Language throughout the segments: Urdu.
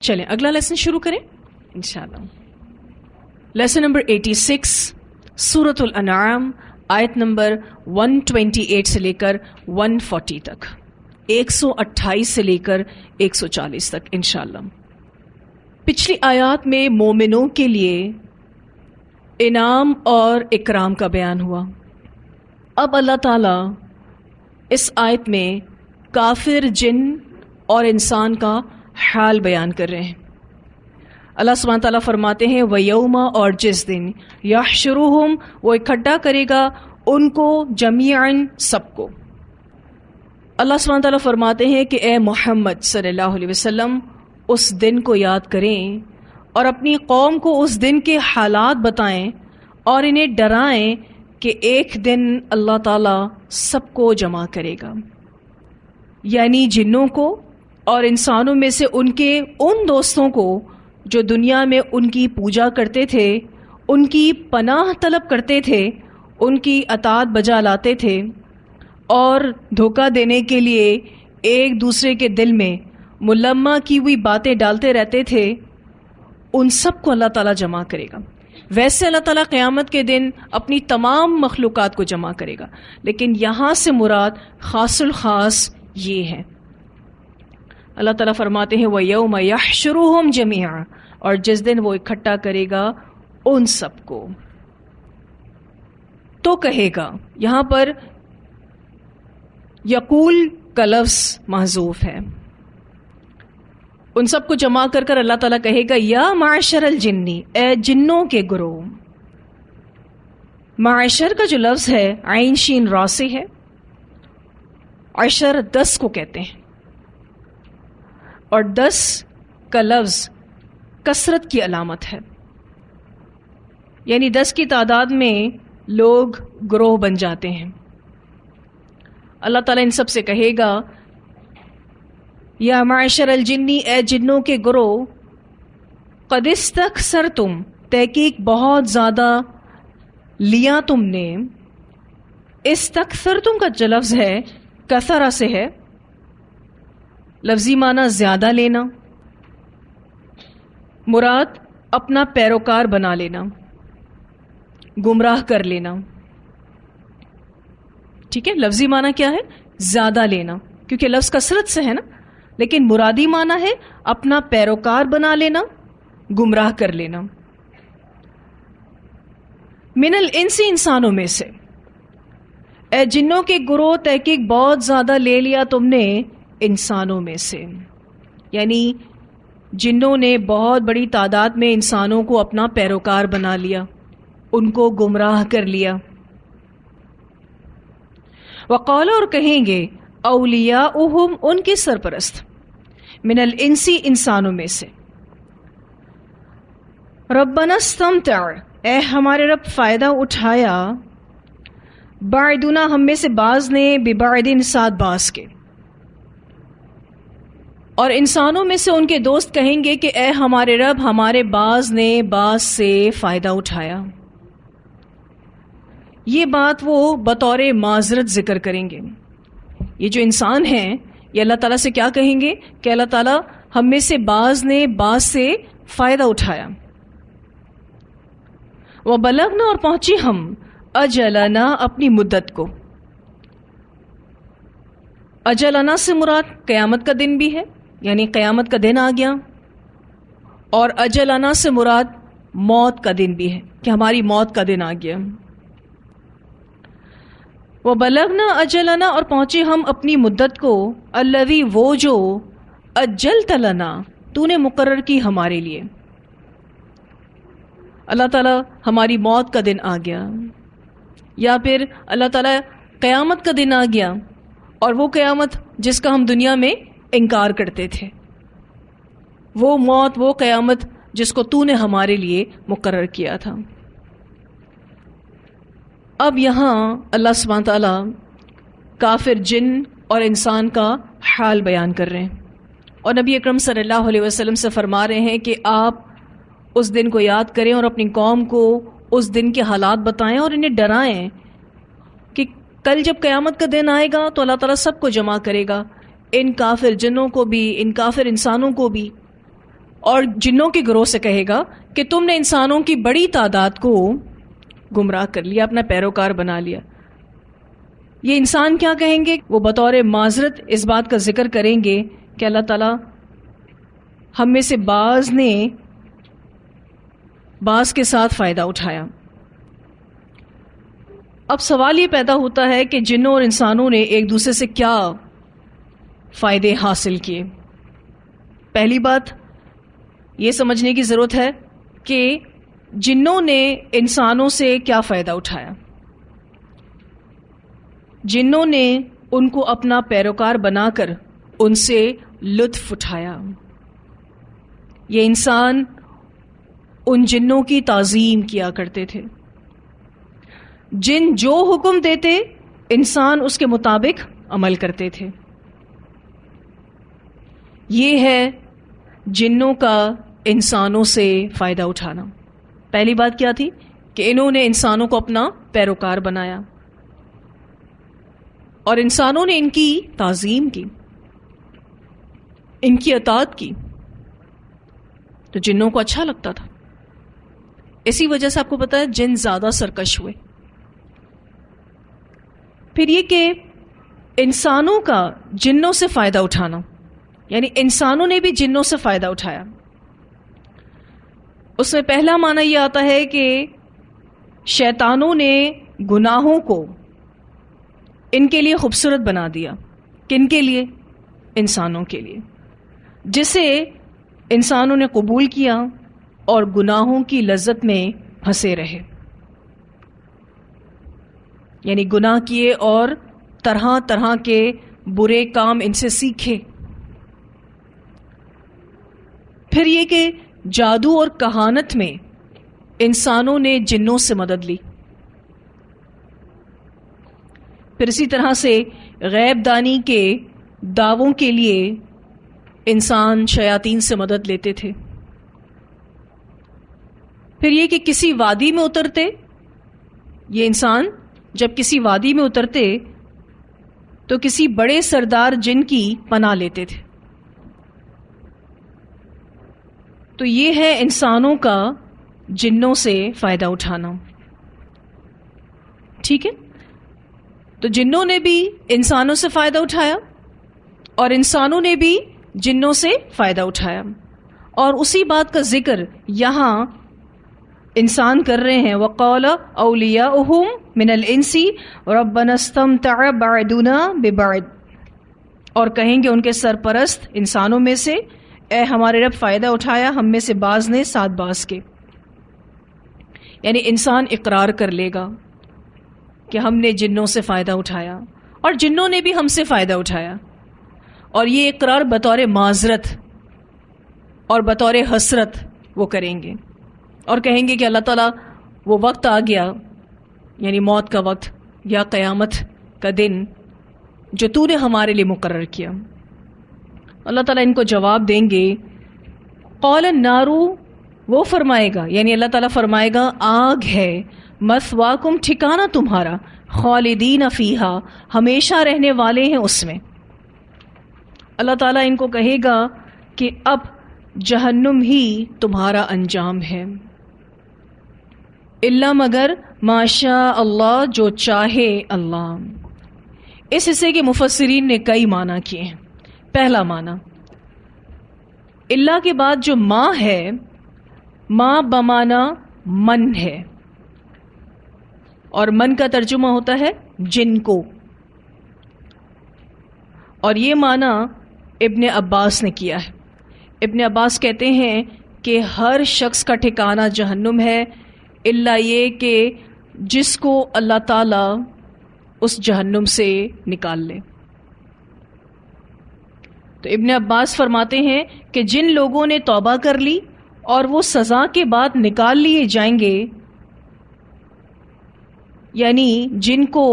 چلیں اگلا لیسن شروع کریں انشاءاللہ. لیسن نمبر 86 سورۃ الانعام آیت نمبر 128 سے لے کر 140 تک، 128 سے لے کر 140 تک انشاءاللہ. پچھلی آیات میں مومنوں کے لیے انعام اور اکرام کا بیان ہوا. اب اللہ تعالیٰ اس آیت میں کافر جن اور انسان کا حال بیان کر رہے ہیں. اللہ سبحانہ تعالیٰ فرماتے ہیں وَيَوْمَ، اور جس دن يَحْشُرُهُمْ، وہ اکٹھا کرے گا ان کو جمیعاً، سب کو. اللہ سبحانہ تعالیٰ فرماتے ہیں کہ اے محمد صلی اللہ علیہ وسلم اس دن کو یاد کریں اور اپنی قوم کو اس دن کے حالات بتائیں اور انہیں ڈرائیں کہ ایک دن اللہ تعالیٰ سب کو جمع کرے گا، یعنی جنوں کو اور انسانوں میں سے ان کے ان دوستوں کو جو دنیا میں ان کی پوجا کرتے تھے، ان کی پناہ طلب کرتے تھے، ان کی اطاعت بجا لاتے تھے اور دھوکہ دینے کے لیے ایک دوسرے کے دل میں ملمہ کی ہوئی باتیں ڈالتے رہتے تھے، ان سب کو اللہ تعالیٰ جمع کرے گا. ویسے اللہ تعالیٰ قیامت کے دن اپنی تمام مخلوقات کو جمع کرے گا، لیکن یہاں سے مراد خاص الخاص یہ ہے. اللہ تعالیٰ فرماتے ہیں وَيَوْمَ يَحْشُرُهُمْ جَمِيعًا، اور جس دن وہ اکٹھا کرے گا ان سب کو. تو کہے گا، یہاں پر یقول کا لفظ محذوف ہے. ان سب کو جمع کر کر اللہ تعالیٰ کہے گا یا معشر الجنی، اے جنوں کے گروہ. معشر کا جو لفظ ہے عین شین را سے ہے. عشر 10 کو کہتے ہیں، اور 10 کا لفظ کثرت کی علامت ہے، یعنی 10 کی تعداد میں لوگ گروہ بن جاتے ہیں. اللہ تعالیٰ ان سب سے کہے گا یا معشر الجنی، اے جنوں کے گروہ، قد استکثرتم، تحقیق بہت زیادہ لیا تم نے. استکثرتم کا جو لفظ ہے کثرہ سے ہے، لفظی معنی زیادہ لینا، مراد اپنا پیروکار بنا لینا، گمراہ کر لینا. ٹھیک ہے، لفظی معنی کیا ہے؟ زیادہ لینا، کیونکہ لفظ کثرت سے ہے نا، لیکن مرادی معنی ہے اپنا پیروکار بنا لینا، گمراہ کر لینا. من الانس، انسانوں میں سے. اے جنوں کے گروہ، تحقیق بہت زیادہ لے لیا تم نے انسانوں میں سے، یعنی جنوں نے بہت بڑی تعداد میں انسانوں کو اپنا پیروکار بنا لیا، ان کو گمراہ کر لیا. وقال، اور کہیں گے اولیاؤہم، ان کے سرپرست، من الانسی، انسانوں میں سے، ربنا استمتع، اے ہمارے رب فائدہ اٹھایا، بعدنا، ہم میں سے بعض نے، ببعدن، ساتھ بعض کے. اور انسانوں میں سے ان کے دوست کہیں گے کہ اے ہمارے رب، ہمارے بعض نے بعض سے فائدہ اٹھایا. یہ بات وہ بطور معذرت ذکر کریں گے. یہ جو انسان ہیں یہ اللہ تعالیٰ سے کیا کہیں گے کہ اللہ تعالیٰ ہم میں سے بعض نے بعض سے فائدہ اٹھایا. وَبَلَغْنَا، اور پہنچی ہم، اجلنا، اپنی مدت کو. اجلنا سے مراد قیامت کا دن بھی ہے، یعنی قیامت کا دن آ گیا، اور اجلنا سے مراد موت کا دن بھی ہے کہ ہماری موت کا دن آ گیا. وَبَلَغْنَا أَجَلَنَا، اور پہنچے ہم اپنی مدت کو، الذی، وہ جو، اجلت لنا، تو نے مقرر کی ہمارے لیے. اللہ تعالیٰ ہماری موت کا دن آ گیا، یا پھر اللہ تعالیٰ قیامت کا دن آ گیا، اور وہ قیامت جس کا ہم دنیا میں انکار کرتے تھے، وہ موت، وہ قیامت جس کو تو نے ہمارے لیے مقرر کیا تھا. اب یہاں اللہ سبحانہ تعالیٰ کافر جن اور انسان کا حال بیان کر رہے ہیں، اور نبی اکرم صلی اللہ علیہ وسلم سے فرما رہے ہیں کہ آپ اس دن کو یاد کریں اور اپنی قوم کو اس دن کے حالات بتائیں اور انہیں ڈرائیں کہ کل جب قیامت کا دن آئے گا تو اللہ تعالیٰ سب کو جمع کرے گا، ان کافر جنوں کو بھی، ان کافر انسانوں کو بھی، اور جنوں کے گروہ سے کہے گا کہ تم نے انسانوں کی بڑی تعداد کو گمراہ کر لیا، اپنا پیروکار بنا لیا. یہ انسان کیا کہیں گے؟ وہ بطور معذرت اس بات کا ذکر کریں گے کہ اللہ تعالیٰ ہم میں سے بعض نے بعض کے ساتھ فائدہ اٹھایا. اب سوال یہ پیدا ہوتا ہے کہ جنوں اور انسانوں نے ایک دوسرے سے کیا فائدے حاصل کیے. پہلی بات یہ سمجھنے کی ضرورت ہے کہ جنوں نے انسانوں سے کیا فائدہ اٹھایا. جنوں نے ان کو اپنا پیروکار بنا کر ان سے لطف اٹھایا. یہ انسان ان جنوں کی تعظیم کیا کرتے تھے. جن جو حکم دیتے انسان اس کے مطابق عمل کرتے تھے. یہ ہے جنوں کا انسانوں سے فائدہ اٹھانا. پہلی بات کیا تھی کہ انہوں نے انسانوں کو اپنا پیروکار بنایا اور انسانوں نے ان کی تعظیم کی، ان کی اطاعت کی، تو جنوں کو اچھا لگتا تھا. اسی وجہ سے آپ کو پتا ہے جن زیادہ سرکش ہوئے. پھر یہ کہ انسانوں کا جنوں سے فائدہ اٹھانا، یعنی انسانوں نے بھی جنوں سے فائدہ اٹھایا. اس میں پہلا معنی یہ آتا ہے کہ شیطانوں نے گناہوں کو ان کے لیے خوبصورت بنا دیا. کن کے لیے؟ انسانوں کے لیے، جسے انسانوں نے قبول کیا اور گناہوں کی لذت میں پھنسے رہے. یعنی گناہ کیے اور طرح طرح کے برے کام ان سے سیکھے. پھر یہ کہ جادو اور کہانت میں انسانوں نے جنوں سے مدد لی. پھر اسی طرح سے غیب دانی کے دعووں کے لیے انسان شیاطین سے مدد لیتے تھے. پھر یہ کہ کسی وادی میں اترتے، یہ انسان جب کسی وادی میں اترتے تو کسی بڑے سردار جن کی پناہ لیتے تھے. تو یہ ہے انسانوں کا جنوں سے فائدہ اٹھانا. ٹھیک ہے، تو جنوں نے بھی انسانوں سے فائدہ اٹھایا اور انسانوں نے بھی جنوں سے فائدہ اٹھایا. اور اسی بات کا ذکر یہاں انسان کر رہے ہیں. وَقَالَ أَوْلِيَاؤُهُمْ مِنَ الْإِنسِ رَبَّنَا اسْتَمْتَعَ بَعْضُنَا بِبَعْضٍ، اور کہیں گے ان کے سرپرست انسانوں میں سے، اے ہمارے رب فائدہ اٹھایا ہم میں سے بعض نے ساتھ بعض کے. یعنی انسان اقرار کر لے گا کہ ہم نے جنوں سے فائدہ اٹھایا اور جنوں نے بھی ہم سے فائدہ اٹھایا. اور یہ اقرار بطور معذرت اور بطور حسرت وہ کریں گے اور کہیں گے کہ اللہ تعالیٰ وہ وقت آ گیا، یعنی موت کا وقت یا قیامت کا دن جو تو نے ہمارے لیے مقرر کیا. اللہ تعالیٰ ان کو جواب دیں گے. قال النار، وہ فرمائے گا، یعنی اللہ تعالیٰ فرمائے گا آگ ہے، مثواکم ٹھکانہ تمہارا، خالدین فیہا ہمیشہ رہنے والے ہیں اس میں. اللہ تعالیٰ ان کو کہے گا کہ اب جہنم ہی تمہارا انجام ہے، الا مگر ماشاء اللہ، جو چاہے اللہ. اس حصے کے مفسرین نے کئی معنی کیے ہیں. پہلا معنی، اللہ کے بعد جو ماں ہے، ماں بمانا من ہے، اور من کا ترجمہ ہوتا ہے جن کو. اور یہ معنی ابن عباس نے کیا ہے. ابن عباس کہتے ہیں کہ ہر شخص کا ٹھکانہ جہنم ہے الا یہ کہ جس کو اللہ تعالیٰ اس جہنم سے نکال لے. تو ابن عباس فرماتے ہیں کہ جن لوگوں نے توبہ کر لی اور وہ سزا کے بعد نکال لیے جائیں گے، یعنی جن کو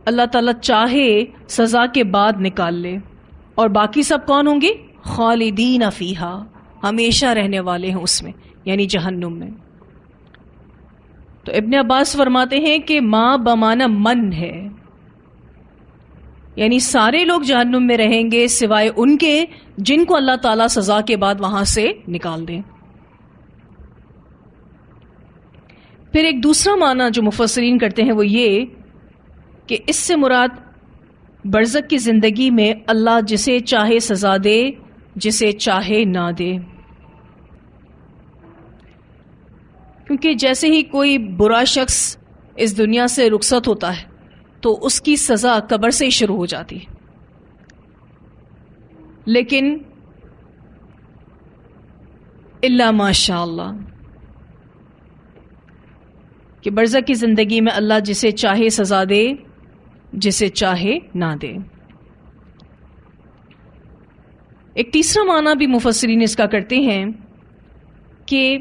اللہ تعالیٰ چاہے سزا کے بعد نکال لے، اور باقی سب کون ہوں گے؟ خالدین فیہا، ہمیشہ رہنے والے ہیں اس میں، یعنی جہنم میں. تو ابن عباس فرماتے ہیں کہ ماں بمانا من ہے، یعنی سارے لوگ جہنم میں رہیں گے سوائے ان کے جن کو اللہ تعالیٰ سزا کے بعد وہاں سے نکال دیں۔ پھر ایک دوسرا معنی جو مفسرین کرتے ہیں وہ یہ کہ اس سے مراد برزخ کی زندگی میں اللہ جسے چاہے سزا دے، جسے چاہے نہ دے۔ کیونکہ جیسے ہی کوئی برا شخص اس دنیا سے رخصت ہوتا ہے تو اس کی سزا قبر سے ہی شروع ہو جاتی ہے، لیکن الا ماشاء اللہ کہ برزخ کی زندگی میں اللہ جسے چاہے سزا دے، جسے چاہے نہ دے۔ ایک تیسرا معنی بھی مفسرین اس کا کرتے ہیں کہ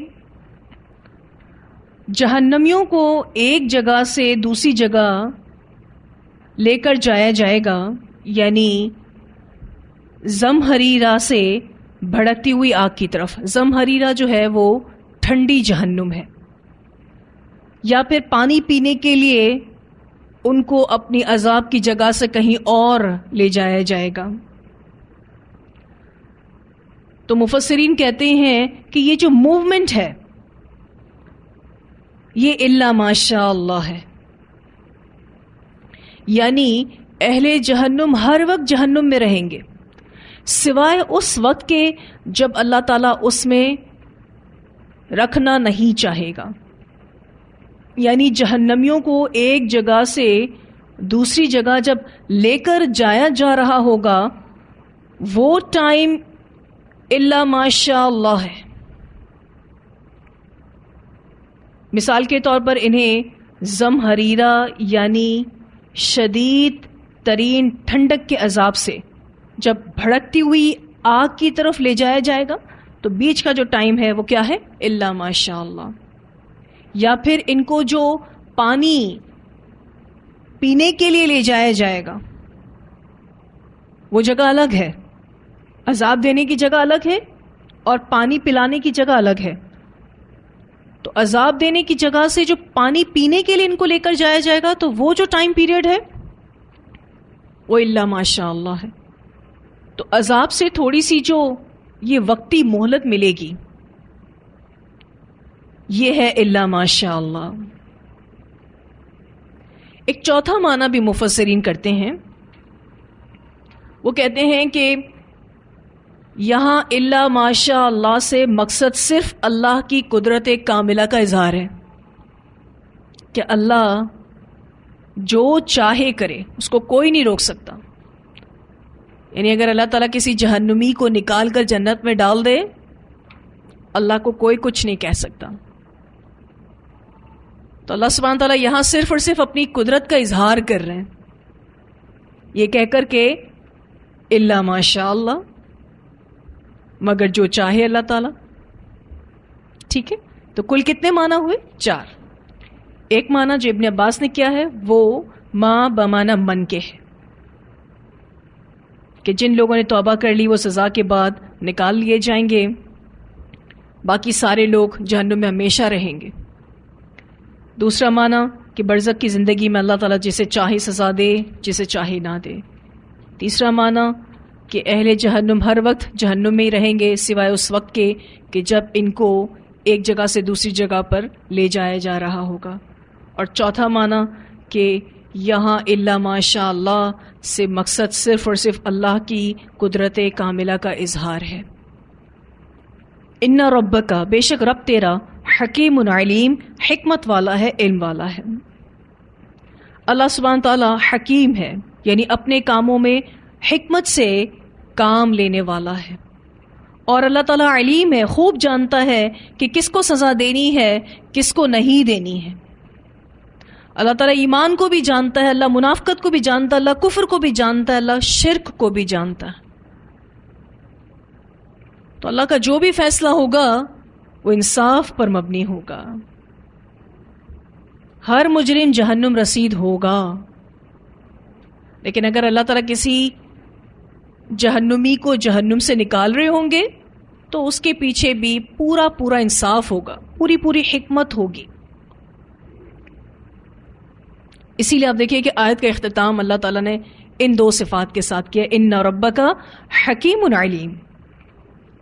جہنمیوں کو ایک جگہ سے دوسری جگہ لے کر جایا جائے گا، یعنی زمہریرہ سے بھڑکتی ہوئی آگ کی طرف۔ زمہریرہ جو ہے وہ ٹھنڈی جہنم ہے، یا پھر پانی پینے کے لیے ان کو اپنی عذاب کی جگہ سے کہیں اور لے جایا جائے گا۔ تو مفسرین کہتے ہیں کہ یہ جو موومنٹ ہے یہ الا ماشاء اللہ ہے، یعنی اہل جہنم ہر وقت جہنم میں رہیں گے سوائے اس وقت کے جب اللہ تعالیٰ اس میں رکھنا نہیں چاہے گا۔ یعنی جہنمیوں کو ایک جگہ سے دوسری جگہ جب لے کر جایا جا رہا ہوگا وہ ٹائم الا ماشاء اللہ ہے۔ مثال کے طور پر انہیں زمہریرہ یعنی شدید ترین ٹھنڈک کے عذاب سے جب بھڑکتی ہوئی آگ کی طرف لے جایا جائے گا تو بیچ کا جو ٹائم ہے وہ کیا ہے؟ الا ماشاء اللہ۔ یا پھر ان کو جو پانی پینے کے لیے لے جایا جائے گا وہ جگہ الگ ہے، عذاب دینے کی جگہ الگ ہے اور پانی پلانے کی جگہ الگ ہے۔ تو عذاب دینے کی جگہ سے جو پانی پینے کے لیے ان کو لے کر جایا جائے گا تو وہ جو ٹائم پیریڈ ہے وہ الا ماشاء اللہ ہے۔ تو عذاب سے تھوڑی سی جو یہ وقتی مہلت ملے گی یہ ہے الا ماشاء اللہ۔ ایک چوتھا معنی بھی مفسرین کرتے ہیں، وہ کہتے ہیں کہ یہاں الا ماشاء اللہ سے مقصد صرف اللہ کی قدرت کاملہ کا اظہار ہے کہ اللہ جو چاہے کرے، اس کو کوئی نہیں روک سکتا۔ یعنی اگر اللہ تعالیٰ کسی جہنمی کو نکال کر جنت میں ڈال دے اللہ کو کوئی کچھ نہیں کہہ سکتا۔ تو اللہ سبحانہ تعالیٰ یہاں صرف اور صرف اپنی قدرت کا اظہار کر رہے ہیں یہ کہہ کر کہ الا ماشاء اللہ، مگر جو چاہے اللہ تعالیٰ۔ ٹھیک ہے، تو کل کتنے معنی ہوئے؟ 4۔ ایک معنی جو ابن عباس نے کیا ہے وہ ما بمعنی من کے ہے کہ جن لوگوں نے توبہ کر لی وہ سزا کے بعد نکال لیے جائیں گے، باقی سارے لوگ جہنم میں ہمیشہ رہیں گے۔ دوسرا معنی کہ برزخ کی زندگی میں اللہ تعالیٰ جسے چاہے سزا دے، جسے چاہے نہ دے۔ تیسرا معنی کہ اہل جہنم ہر وقت جہنم میں ہی رہیں گے سوائے اس وقت کے کہ جب ان کو ایک جگہ سے دوسری جگہ پر لے جایا جا رہا ہوگا۔ اور چوتھا معنی کہ یہاں الا ماشاء اللہ سے مقصد صرف اور صرف اللہ کی قدرت کاملہ کا اظہار ہے۔ ان ربک، بے شک رب تیرا، حکیم علیم، حکمت والا ہے، علم والا ہے۔ اللہ سبحانہ تعالیٰ حکیم ہے، یعنی اپنے کاموں میں حکمت سے کام لینے والا ہے، اور اللہ تعالیٰ علیم ہے، خوب جانتا ہے کہ کس کو سزا دینی ہے کس کو نہیں دینی ہے۔ اللہ تعالیٰ ایمان کو بھی جانتا ہے، اللہ منافقت کو بھی جانتا ہے، اللہ کفر کو بھی جانتا ہے، اللہ شرک کو بھی جانتا ہے۔ تو اللہ کا جو بھی فیصلہ ہوگا وہ انصاف پر مبنی ہوگا۔ ہر مجرم جہنم رسید ہوگا، لیکن اگر اللہ تعالیٰ کسی جہنمی کو جہنم سے نکال رہے ہوں گے تو اس کے پیچھے بھی پورا پورا انصاف ہوگا، پوری پوری حکمت ہوگی۔ اسی لیے آپ دیکھیے کہ آیت کا اختتام اللہ تعالیٰ نے ان دو صفات کے ساتھ کیا، ان ربک حکیم علیم،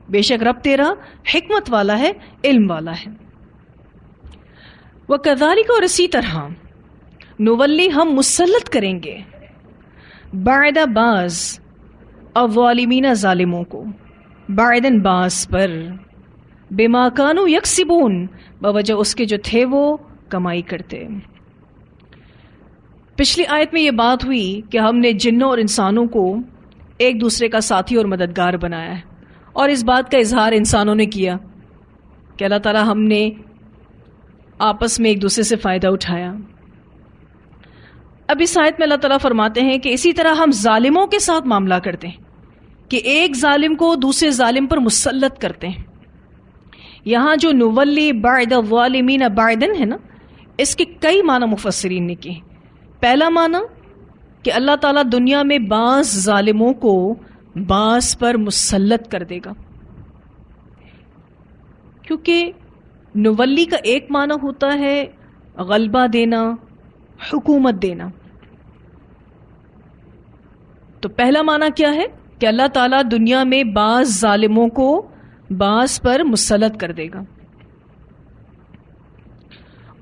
بے شک رب تیرا حکمت والا ہے، علم والا ہے۔ وَكَذَلِكَ، اور اسی طرح نولی ہم مسلط کریں گے، بعد بعض، الظالمین ظالموں کو، بعدن بعض پر، بما کانوا یکسبون، بوجہ اس کے جو تھے وہ کمائی کرتے۔ پچھلی آیت میں یہ بات ہوئی کہ ہم نے جنوں اور انسانوں کو ایک دوسرے کا ساتھی اور مددگار بنایا ہے، اور اس بات کا اظہار انسانوں نے کیا کہ اللہ تعالیٰ ہم نے آپس میں ایک دوسرے سے فائدہ اٹھایا۔ اب اس آیت میں اللہ تعالیٰ فرماتے ہیں کہ اسی طرح ہم ظالموں کے ساتھ معاملہ کرتے ہیں کہ ایک ظالم کو دوسرے ظالم پر مسلط کرتے ہیں۔ یہاں جو نولی بعد الظالمین بعدن ہے نا، اس کے کئی معنی مفسرین نے کیے۔ پہلا معنی کہ اللہ تعالیٰ دنیا میں بعض ظالموں کو بعض پر مسلط کر دے گا، کیونکہ نولی کا ایک معنی ہوتا ہے غلبہ دینا، حکومت دینا۔ تو پہلا معنی کیا ہے کہ اللہ تعالیٰ دنیا میں بعض ظالموں کو بعض پر مسلط کر دے گا،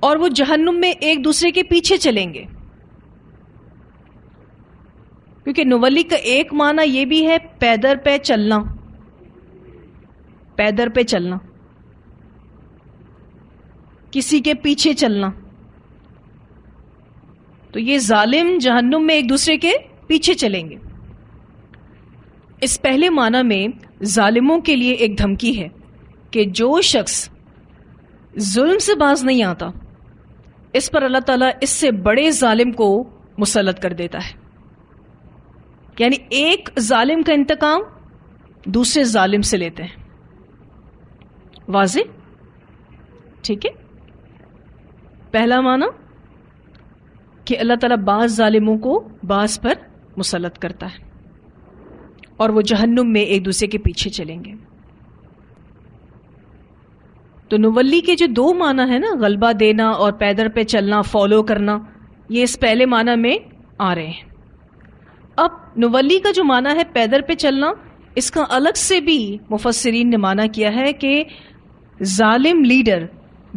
اور وہ جہنم میں ایک دوسرے کے پیچھے چلیں گے، کیونکہ نولی کا ایک معنی یہ بھی ہے پیدر پہ چلنا، پیدر پہ چلنا، کسی کے پیچھے چلنا۔ تو یہ ظالم جہنم میں ایک دوسرے کے پیچھے چلیں گے۔ اس پہلے معنی میں ظالموں کے لیے ایک دھمکی ہے کہ جو شخص ظلم سے باز نہیں آتا، اس پر اللہ تعالیٰ اس سے بڑے ظالم کو مسلط کر دیتا ہے۔ یعنی ایک ظالم کا انتقام دوسرے ظالم سے لیتے ہیں۔ واضح؟ ٹھیک ہے، پہلا معنی کہ اللہ تعالیٰ بعض ظالموں کو بعض پر مسلط کرتا ہے، اور وہ جہنم میں ایک دوسرے کے پیچھے چلیں گے۔ تو نولی کے جو دو معنی ہیں نا، غلبہ دینا اور پیدر پہ چلنا، فالو کرنا، یہ اس پہلے معنی میں آ رہے ہیں۔ اب نولی کا جو معنی ہے پیدر پہ چلنا، اس کا الگ سے بھی مفسرین نے معنی کیا ہے کہ ظالم لیڈر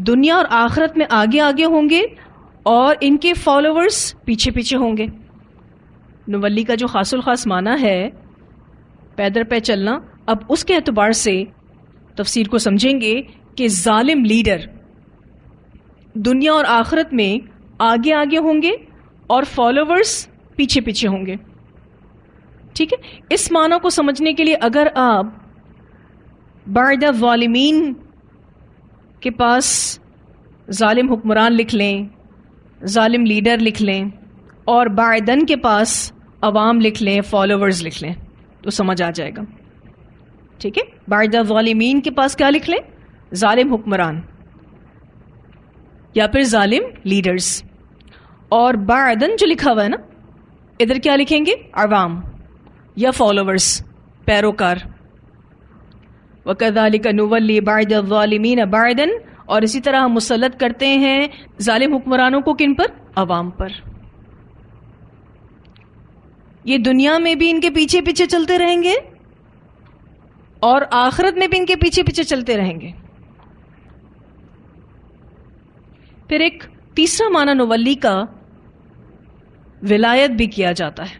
دنیا اور آخرت میں آگے آگے ہوں گے اور ان کے فالوورز پیچھے پیچھے ہوں گے۔ نولی کا جو خاص الخاص معنی ہے پیدر پہ چلنا، اب اس کے اعتبار سے تفسیر کو سمجھیں گے کہ ظالم لیڈر دنیا اور آخرت میں آگے آگے ہوں گے اور فالوورز پیچھے پیچھے ہوں گے۔ ٹھیک ہے، اس معنی کو سمجھنے کے لیے اگر آپ بعد الظالمین کے پاس ظالم حکمران لکھ لیں، ظالم لیڈر لکھ لیں، اور بعدن کے پاس عوام لکھ لیں، فالوورز لکھ لیں، تو سمجھ آ جائے گا۔ ٹھیک ہے، بعد الظالمین کے پاس کیا لکھ لیں؟ ظالم حکمران یا پھر ظالم لیڈرز، اور بعدن جو لکھا ہوا ہے نا، ادھر کیا لکھیں گے؟ عوام یا فالوورز، پیروکار۔ وَكَذَلِكَ نُوَلِّي بَعْدَ الظَّالِمِينَ بَعْدًا، اور اسی طرح ہم مسلط کرتے ہیں ظالم حکمرانوں کو کن پر؟ عوام پر۔ یہ دنیا میں بھی ان کے پیچھے پیچھے چلتے رہیں گے اور آخرت میں بھی ان کے پیچھے پیچھے چلتے رہیں گے۔ پھر ایک تیسرا معنی نولی کا ولایت بھی کیا جاتا ہے،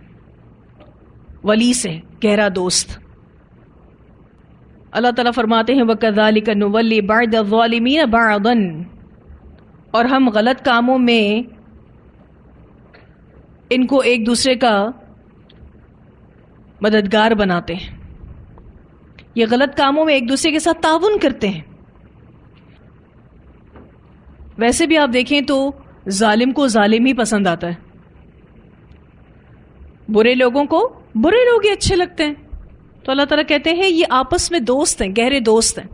ولی سے گہرا دوست۔ اللہ تعالیٰ فرماتے ہیں وَكَذَلِكَ نُوَلِّي بَعْدَ الظَّالِمِينَ بَعْضًا، اور ہم غلط کاموں میں ان کو ایک دوسرے کا مددگار بناتے ہیں۔ یہ غلط کاموں میں ایک دوسرے کے ساتھ تعاون کرتے ہیں۔ ویسے بھی آپ دیکھیں تو ظالم کو ظالم ہی پسند آتا ہے، برے لوگوں کو برے لوگ ہی اچھے لگتے ہیں۔ تو اللہ تعالیٰ کہتے ہیں یہ آپس میں دوست ہیں، گہرے دوست ہیں،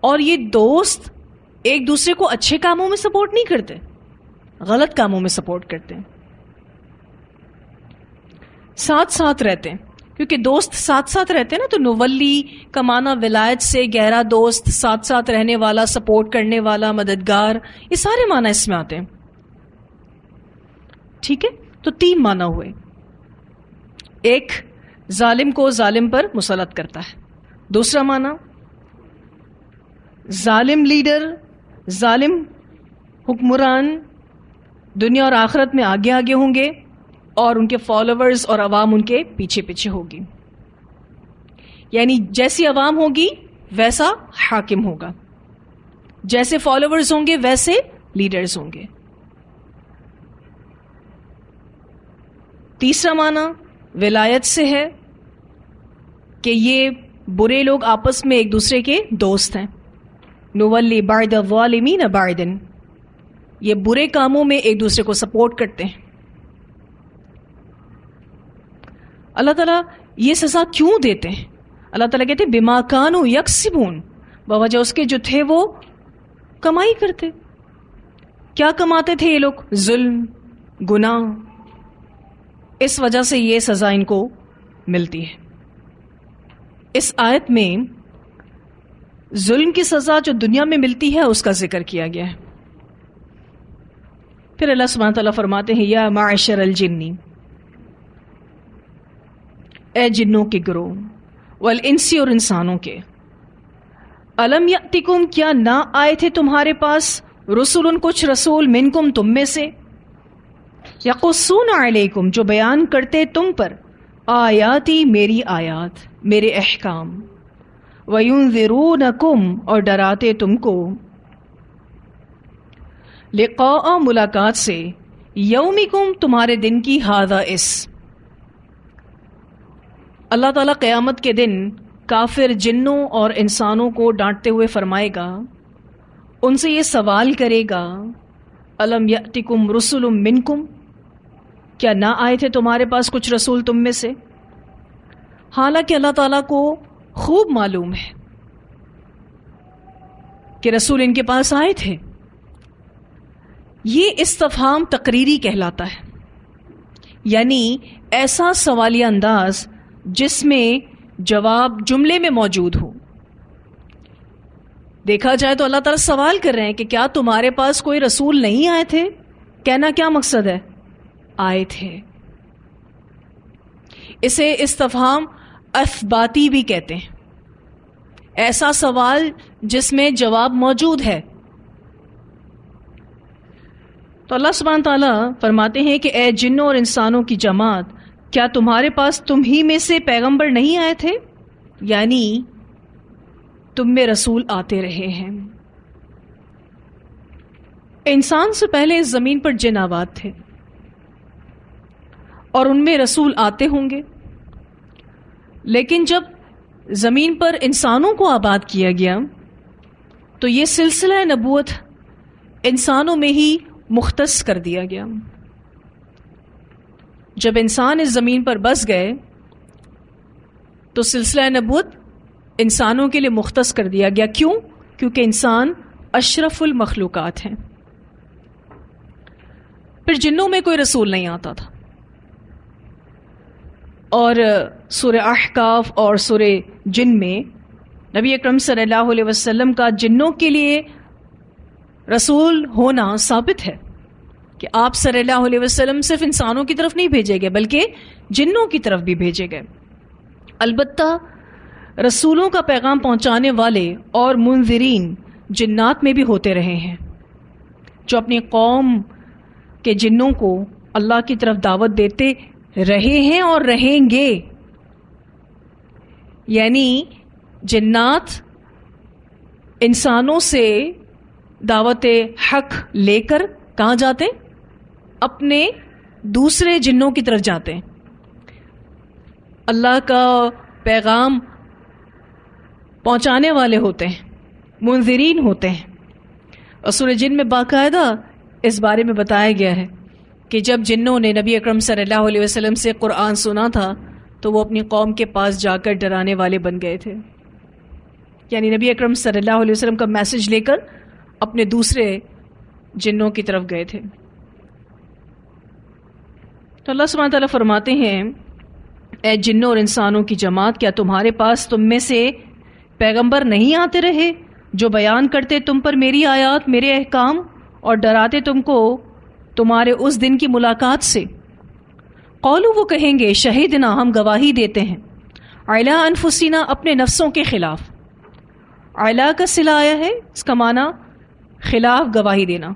اور یہ دوست ایک دوسرے کو اچھے کاموں میں سپورٹ نہیں کرتے، غلط کاموں میں سپورٹ کرتے ہیں، ساتھ ساتھ رہتے ہیں۔ کیونکہ دوست ساتھ ساتھ رہتے ہیں نا، تو نولی کا معنی ولایت سے گہرا دوست، ساتھ ساتھ رہنے والا، سپورٹ کرنے والا، مددگار، یہ سارے معنی اس میں آتے ہیں۔ ٹھیک ہے، تو تین معنی ہوئے، ایک ظالم کو ظالم پر مسلط کرتا ہے. دوسرا معنی ظالم لیڈر، ظالم حکمران دنیا اور آخرت میں آگے آگے ہوں گے اور ان کے فالوورز اور عوام ان کے پیچھے پیچھے ہوگی. یعنی جیسی عوام ہوگی ویسا حاکم ہوگا، جیسے فالوورز ہوں گے ویسے لیڈرز ہوں گے. تیسرا معنی ولایت سے ہے کہ یہ برے لوگ آپس میں ایک دوسرے کے دوست ہیں. نولی بعض الظالمین بعضا، یہ برے کاموں میں ایک دوسرے کو سپورٹ کرتے ہیں. اللہ تعالیٰ یہ سزا کیوں دیتے ہیں؟ اللہ تعالیٰ کہتے ہیں بما کانوا یکسبون، بوجہ اس کے جو تھے وہ کمائی کرتے. کیا کماتے تھے یہ لوگ؟ ظلم، گناہ. اس وجہ سے یہ سزا ان کو ملتی ہے. اس آیت میں ظلم کی سزا جو دنیا میں ملتی ہے اس کا ذکر کیا گیا ہے. پھر اللہ سبحانہ تعالیٰ فرماتے ہیں یا معشر الجنی، اے جنوں کے گروہ، والانسی اور انسانوں کے، الم یأتکم کیا نہ آئے تھے تمہارے پاس رسول کچھ رسول منکم تم میں سے، یقصون علیکم جو بیان کرتے تم پر آیاتی میری آیات میرے احکام، وینذرونکم اور ڈراتے تم کو، لقاء ملاقات سے، یومکم تمہارے دن کی، ھذا اس. اللہ تعالیٰ قیامت کے دن کافر جنوں اور انسانوں کو ڈانٹتے ہوئے فرمائے گا، ان سے یہ سوال کرے گا الم یأتکم رسل منکم، کیا نہ آئے تھے تمہارے پاس کچھ رسول تم میں سے؟ حالانکہ اللہ تعالیٰ کو خوب معلوم ہے کہ رسول ان کے پاس آئے تھے. یہ استفہام تقریری کہلاتا ہے، یعنی ایسا سوالیہ انداز جس میں جواب جملے میں موجود ہو. دیکھا جائے تو اللہ تعالیٰ سوال کر رہے ہیں کہ کیا تمہارے پاس کوئی رسول نہیں آئے تھے؟ کہنا کیا مقصد ہے؟ آئے تھے. اسے استفہام اثباتی بھی کہتے ہیں، ایسا سوال جس میں جواب موجود ہے. تو اللہ سبحانہ تعالیٰ فرماتے ہیں کہ اے جنوں اور انسانوں کی جماعت، کیا تمہارے پاس تم ہی میں سے پیغمبر نہیں آئے تھے؟ یعنی تم میں رسول آتے رہے ہیں. انسان سے پہلے اس زمین پر جن آباد تھے اور ان میں رسول آتے ہوں گے، لیکن جب زمین پر انسانوں کو آباد کیا گیا تو یہ سلسلہ نبوت انسانوں میں ہی مختص کر دیا گیا. جب انسان اس زمین پر بس گئے تو سلسلہ نبوت انسانوں کے لیے مختص کر دیا گیا. کیوں؟ کیونکہ انسان اشرف المخلوقات ہیں. پھر جنوں میں کوئی رسول نہیں آتا تھا، اور سورہ احقاف اور سورہ جن میں نبی اکرم صلی اللہ علیہ وسلم کا جنوں کے لیے رسول ہونا ثابت ہے کہ آپ صلی اللہ علیہ وسلم صرف انسانوں کی طرف نہیں بھیجے گئے بلکہ جنوں کی طرف بھی بھیجے گئے. البتہ رسولوں کا پیغام پہنچانے والے اور منذرین جنات میں بھی ہوتے رہے ہیں، جو اپنی قوم کے جنوں کو اللہ کی طرف دعوت دیتے رہے ہیں اور رہیں گے. یعنی جنات انسانوں سے دعوت حق لے کر کہاں جاتے؟ اپنے دوسرے جنوں کی طرف جاتے ہیں، اللہ کا پیغام پہنچانے والے ہوتے ہیں، منذرین ہوتے ہیں. اور سورہ جن میں باقاعدہ اس بارے میں بتایا گیا ہے کہ جب جنوں نے نبی اکرم صلی اللہ علیہ وسلم سے قرآن سنا تھا تو وہ اپنی قوم کے پاس جا کر ڈرانے والے بن گئے تھے. یعنی نبی اکرم صلی اللہ علیہ وسلم کا میسج لے کر اپنے دوسرے جنوں کی طرف گئے تھے. تو اللہ سبحانہ تعالیٰ فرماتے ہیں اے جنوں اور انسانوں کی جماعت، کیا تمہارے پاس تم میں سے پیغمبر نہیں آتے رہے جو بیان کرتے تم پر میری آیات میرے احکام اور ڈراتے تم کو تمہارے اس دن کی ملاقات سے؟ قولوا وہ کہیں گے شہدنا ہم گواہی دیتے ہیں علی انفسنا اپنے نفسوں کے خلاف. علی کا صلہ آیا ہے، اس کا معنی خلاف گواہی دینا،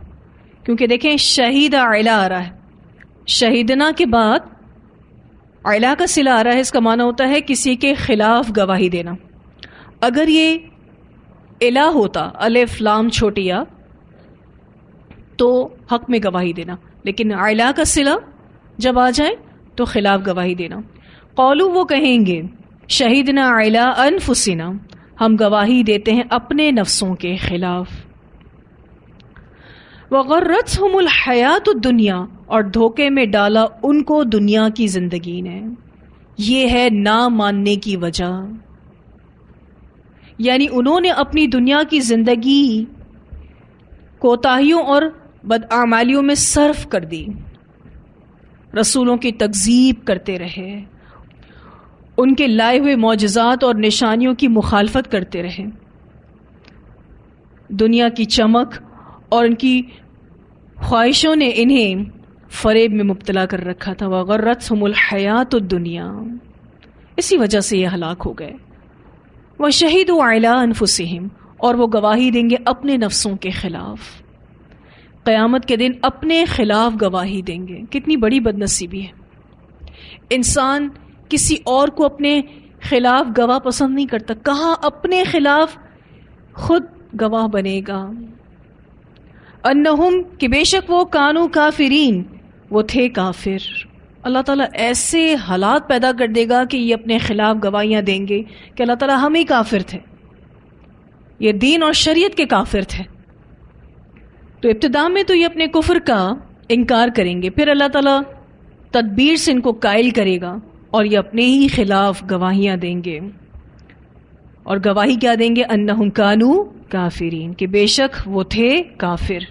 کیونکہ دیکھیں شہید علی آ رہا ہے، شہیدنا کے بعد علی کا صلہ آ رہا ہے، اس کا معنی ہوتا ہے کسی کے خلاف گواہی دینا. اگر یہ الہ ہوتا الف لام چھوٹی یا تو حق میں گواہی دینا، لیکن علی کا صلہ جب آ جائے تو خلاف گواہی دینا. قولوا وہ کہیں گے شہیدنا علی انفسنا ہم گواہی دیتے ہیں اپنے نفسوں کے خلاف. وغرتہم الحیات الدنیا اور دھوکے میں ڈالا ان کو دنیا کی زندگی نے. یہ ہے نہ ماننے کی وجہ، یعنی انہوں نے اپنی دنیا کی زندگی کوتاہیوں اور بداعمالیوں میں صرف کر دی، رسولوں کی تکذیب کرتے رہے، ان کے لائے ہوئے معجزات اور نشانیوں کی مخالفت کرتے رہے، دنیا کی چمک اور ان کی خواہشوں نے انہیں فریب میں مبتلا کر رکھا تھا. وغرتہم الحیات الدنیا، اسی وجہ سے یہ ہلاک ہو گئے. وشہدوا علی انفسہم اور وہ گواہی دیں گے اپنے نفسوں کے خلاف. قیامت کے دن اپنے خلاف گواہی دیں گے. کتنی بڑی بد نصیبی ہے. انسان کسی اور کو اپنے خلاف گواہ پسند نہیں کرتا، کہاں اپنے خلاف خود گواہ بنے گا. انہم کہ بے شک وہ کانو کافرین وہ تھے کافر. اللہ تعالیٰ ایسے حالات پیدا کر دے گا کہ یہ اپنے خلاف گواہیاں دیں گے کہ اللہ تعالیٰ ہم ہی کافر تھے، یہ دین اور شریعت کے کافر تھے. تو ابتدا میں تو یہ اپنے کفر کا انکار کریں گے، پھر اللہ تعالیٰ تدبیر سے ان کو قائل کرے گا اور یہ اپنے ہی خلاف گواہیاں دیں گے. اور گواہی کیا دیں گے؟ انہم کانو کافرین کہ بے شک وہ تھے کافر.